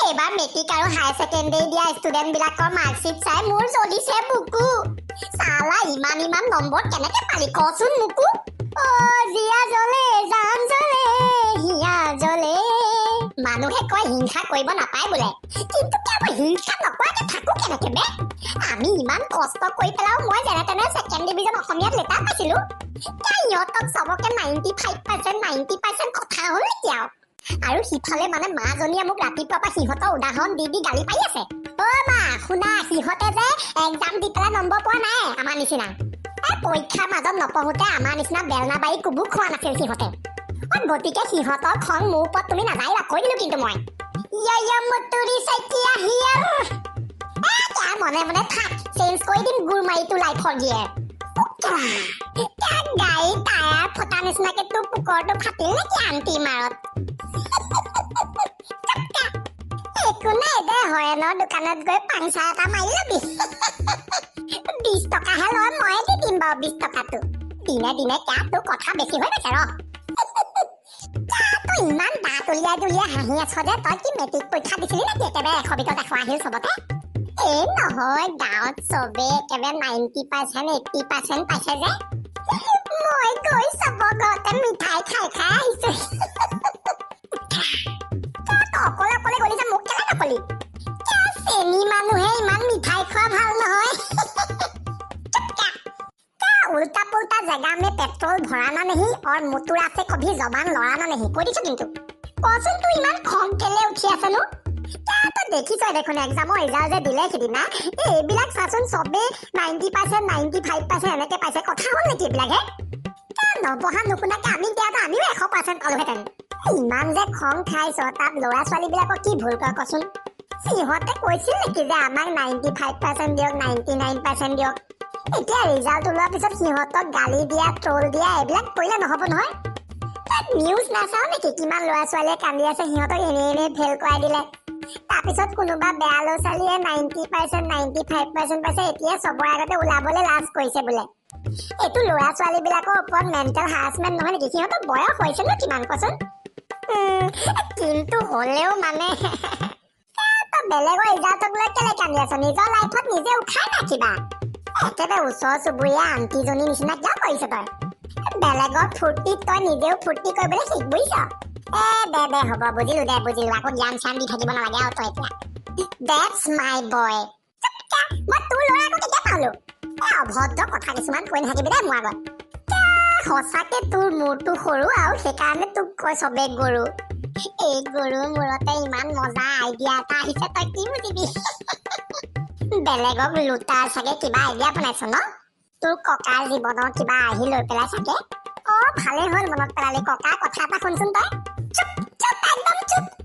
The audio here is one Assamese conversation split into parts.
এইবাৰ মেট্ৰিক আৰু হায়াৰ ছেকেণ্ডেৰী দিয়া ষ্টুডেণ্টবিলাকৰ মাৰ্কশ্বিট চাই মোৰ জ্বলিছে বুকু। চালা ইমান নম্বৰ কেনেকে পালি কচোন মোকো। জিয়া জ্বলে জান জ্বলে হিয়া জ্বলে। মানুহে কয় হিংসা কৰিব নাপায় বোলে, কিন্তু মই হিংসা নকৰাকে থাকো কেনেকে বে? আমি ইমান কষ্ট কৰি পেলাও মই যেনে তেনে ছেকেণ্ড ডিভিজন অসমীয়াত লেটাৰ পাইছিলো। সিহঁতক চবকে 95% কথা হ'ল নেকি আৰু সিফালে মানে মাজনীয়ে মোক ৰাতিপুৱাৰ পৰা সিহঁতৰ উদাহৰণ দি গালি পাৰি আছে। মা শুনা, সিহঁতে যে এক্সাম দি পেলাই নম্বৰ পোৱা নাই আমাৰ নিচিনা। পৰীক্ষাৰ মাজত নপঢ়োতে আমাৰ নিচিনা বেলনা বাৰী কুবু খোৱা নাছিল সিহঁতে। গতিকে সিহঁতৰ খং মোৰ ওপৰত তুমি নাযাইবা কৈ দিলো কিন্তু মই। মনে মনে থাক, চেঞ্জ কৰি দিম গুৰ মাৰি তোৰ লাইফৰ গিয়ে। গাড়ী টায়াৰ ফটা নিচিনাকে তোৰ পুকৰটো ফাটিল নেকি আন্টি মাৰত? একো নাই দে, হৰেণৰ দোকানত গৈ পাংচাৰ এটা মাৰি লবি। 20 টকাহে লয়, ময়ে দি দিম বাৰু 20 টকাটো। দিনে দিনে তোৰ কথা বেছি হৈ গৈছে ৰ। তই ইমান দাঁত উলিয়াই হাঁহি আছ যে, তই কি মেট্ৰিক পৰীক্ষা দিছিলি নেকি একেবাৰে 100 ভিতৰত 100 আহিল চবতে? নহয়, গাঁৱত চবে একেবাৰে 90% 80% পাইছে যে। মই গৈ চবৰ ঘৰতে মিঠাই খাই আহিছো। অকলে গলি যে মোক কেলে নকলি? চেনি মানুহে ইমান মিঠাই খোৱা ভাল নহয়। उल्टा पुल्टा जगह में पेट्रोल भराना नहीं और मुतुरा से कभी जबान लड़ाना नहीं কৈ দিছো কিন্তু। কচোন তুই ইমান খং কেলে উঠি আছে নো? তই দেখিছ দেখোন এক্সামৰ ৰিজাল্ট যে দিলে সিদিনা, এইবিলাক চাচোন চবে 90% 95% এনেকে পাইছে। কথা হ'ল নেকি এইবিলাকে? নপঢ়া নুশুনাকে আমি দিয়াটো আমিও 100% পালোহেঁতেন। ইমান যে খং খাইছ, তাত ল'ৰা ছোৱালীবিলাকক কি ভুল কয় কচোন? সিহঁতে কৈছিল নেকি যে আমাক 95% দিয়ক 99% দিয়ক? এতিয়া ৰিজাল্ট ওলোৱাৰ পিছত সিহঁতক গালি দিয়া ট্ৰল দিয়া এইবিলাক কৰিলে নহ'ব নহয়। নিউজ নাচাও নেকি কিমান ল'ৰা ছোৱালীয়ে কান্দি আছে সিহঁতক এনেই ফেল কৰাই দিলে। তাৰপিছত কোনোবা বেয়া ল'ৰা ছোৱালীয়ে 90% 95% পাইছে, এতিয়া চবৰে আগতে ওলাবলৈ লাজ কৰিছে বোলে। এইটো ল'ৰা ছোৱালীবিলাকৰ ওপৰত মেণ্টেল হাৰাছমেণ্ট নহয় নেকি? সিহঁতৰ বয়স হৈছে ন কিমান কচোন? কিন্তু হ'লেও মানে তই বেলেগৰ ৰিজাল্টক লৈ কেলে কান্দি আছ? নিজৰ লাইফত নিজে উঠাই না কিবা। একেবাৰে ওচৰ চুবুৰীয়া আন্টিজনীৰ নিচিনা কিয় কৰিছ তই? বেলেগৰ ফূৰ্তিত তই নিজেও ফূৰ্তি কৰিবলৈ শিক বুজিছ? দে হ'ব, বুজিলো আকৌ জ্ঞান চান দি থাকিব নালাগে আৰু তই এতিয়া। That's my boy। মই তোৰ ল'ৰা আকৌ কেতিয়া পালো? অভদ্ৰ কথা কিছুমান কৈ নাথাকিবি দেই মোৰ আগত। সঁচাকে তোৰ মূৰটো সৰু আৰু সেইকাৰণে তোক কয় চবে গৰু। এই গৰুৰ মূৰতে ইমান মজা আইডিয়া এটা আহিছে, তই কি বুজিবি? বেলেগক লুটাৰ চাগে কিবা আইডিয়া বনাইছ ন? তোৰ ককাৰ জীৱনৰ কিবা আহি লৈ পেলাই চাগে। ভালে হ'ল মনত পেলালি। ককাৰ কথা এটা শুনচোন তই।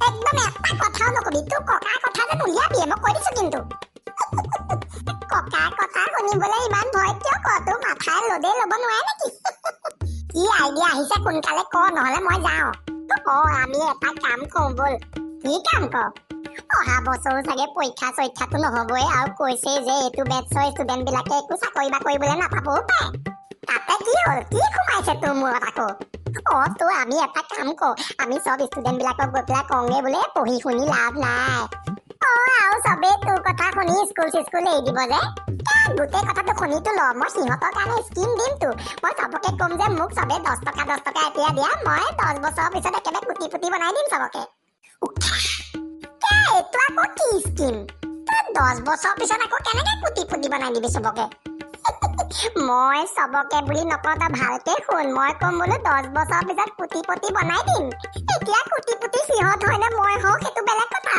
একদম এটা কথাও নকবি। তোৰ ককাৰ কথা যে নুলিয়াবিয়ে, মই কৈ দিছো কিন্তু। ককাৰ কথা শুনিবলৈ ইমান ভয় কিয় ক? তোৰ মাথাই লদেই ল'ব নোৱাৰে নেকি? কি আইডিয়া আহিছে সোনকালে ক, নহলে মই যাওঁ। আমি এটা কাম কৰো বল। কি কাম ক? অহা বছৰো চাগে পৰীক্ষা চৰীক্ষাটো নহবই আৰু কৈছে যে এইটো বেটছৰ ষ্টুডেণ্ট বিলাকে একো চাকৰি বাকৰি বোলে নাপাবও পাৰে। তাতে কি হ'ল? কি সোমাইছে তোৰ মূৰত আকৌ? তো আমি এটা কাম কৰো, আমি চব ষ্টুডেণ্ট বিলাকক গৈ পেলাই কওঁগে বোলে পঢ়ি শুনি লাভ নাই। আৰু চবেই তোৰ কথা শুনি স্কুল চিস্কুল এৰি দিব যে। গোটেই কথাটো শুনিতো ল, মই সিহঁতৰ কাৰণে স্কিম দিমতো। মই চবকে কম যে মোক চবে 10 টকা এতিয়া দিয়া, মই 10 বছৰৰ পিছত একেবাৰে কোটিপতি বনাই দিম চবকে। এইটো আকৌ কি স্কিম? তই 10 বছৰৰ পিছত আকৌ কেনেকে কোটিপতি বনাই দিবি চবকে? মই চবকে বুলি নকওঁ, তই ভালকে শুন। মই কম বোলো 10 বছৰৰ পিছত কোটিপতি বনাই দিম। এতিয়া কোটিপতি সিহঁত হয় নে মই হওঁ সেইটো বেলেগ কথা।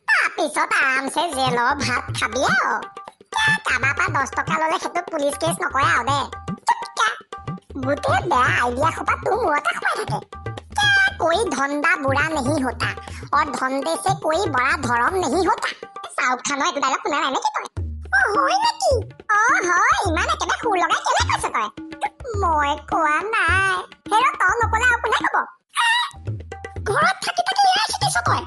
তাৰপিছত আৰামছে জেলৰ ভাত খাবি আৰু। কাৰোবাৰ পৰা 10 টকা ল'লে সেইটো পুলিচ কেছ নকৰে আৰু দে। গোটেই বেয়া আইডিয়া সোপা তোৰ মূৰতে সোমাই থাকে। कोई धंधा बुरा नहीं होता और धंधे से कोई बड़ा धर्म नहीं होता। शाहरुख खाনৰ এইটো ডায়লগ শুনা নাই নেকি তই? হয় নেকি? হয়। ইমান একেবাৰে সুৰ লগাই কেলে কৈছ তই? মই কোৱা নাই। হেৰ তই নকলে আৰু কোনে কব? ঘৰত থাকি এয়াই শিকিছ তই?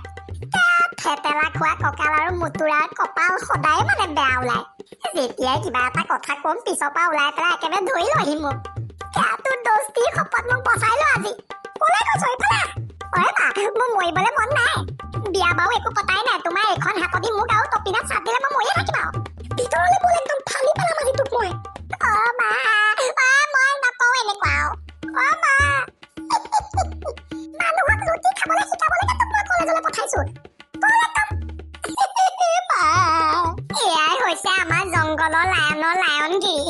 থেতেলা খোৱা কঁকাল আৰু মুতুৰাৰ কপাল সদায় মানে বেয়া ওলাই। যেতিয়াই কিবা এটা কথা কম পিছৰ পৰা ওলাই পেলাই একেবাৰে ধৰি লহি মোক। তোৰ দোস্তিৰ শপত মোক বচাই ল আজি। কলে কৈছ এইফালে? মোৰ মৰিবলৈ মন নাই। বিয়া বাৰু একো পতাই নাই তোমাৰ এখন হাতদি মোক আৰু টপিনাত চাট দিলে মই মৰিয়ে থাকিম আৰু ভিতৰলৈ বল একদম ফালি পেলাম আজি তোক মই মা মই নকওঁ এনেকুৱা মা মানুহক লুটি খাবলৈ শিকাবলৈ তোক মই কলেজলৈ পঠাইছো এয়াই হৈছে আমাৰ জংঘলৰ লায়নগিৰি